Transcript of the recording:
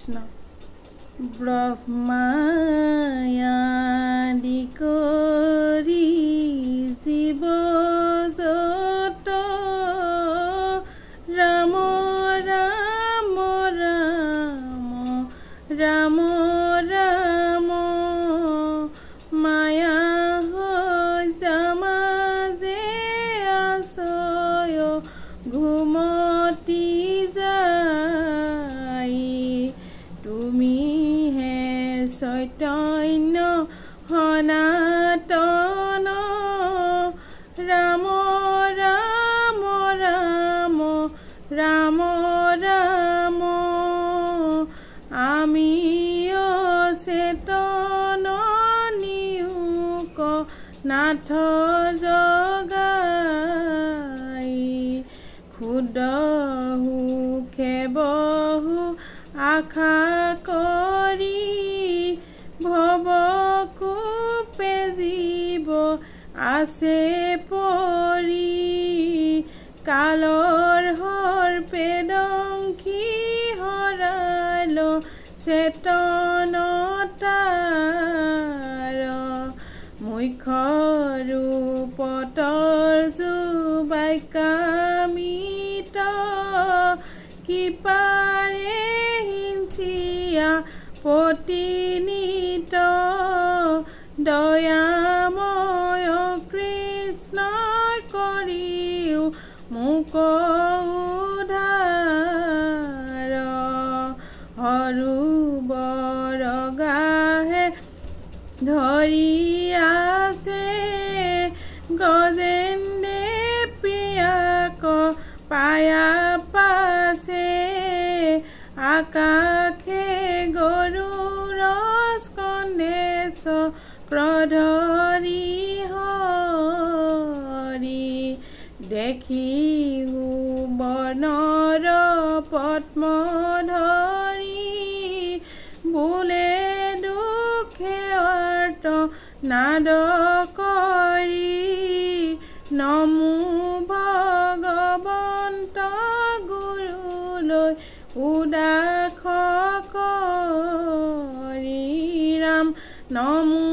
কৃষ্ণ ব্ৰহ্মায়াদি কৰি জীৱ যত ৰাম ৰাম ৰাম ৰাম ৰাম মায়া সমাজে আছয় ঘুমতি যাই তুমি হে চৈতন্য সনাতন ৰাম ৰাম ৰাম ৰাম ৰাম আমি অচেতন নিয়োক নাথ জগাই ক্ষুদহু খেবহু আশা কৰি ভৱকূপে জীৱ আছে পৰি কালৰ সৰ্পেদংশী হৰাল চেতনতাৰ মুখ্য ৰূপতৰ যুবাইকামিত কৃপাৰে হিংসিয়া পতিনিত দয়াময় কৃষ্ণ কৰিও মোক উদ্ধাৰ সৰুবৰগাহে ধৰি আছে গজেন্দে প্ৰিয়াক পায়া পাছে আকাশে গৰুৰ স্কন্ধেশ ক্ৰধৰি হৰি দেখিও বনৰ পদ্ম ধৰি বোলে দুখে অৰ্ত নাদ কৰি নমো ভগৱন্ত গুৰুলৈ উদাস কৰি ৰাম নমো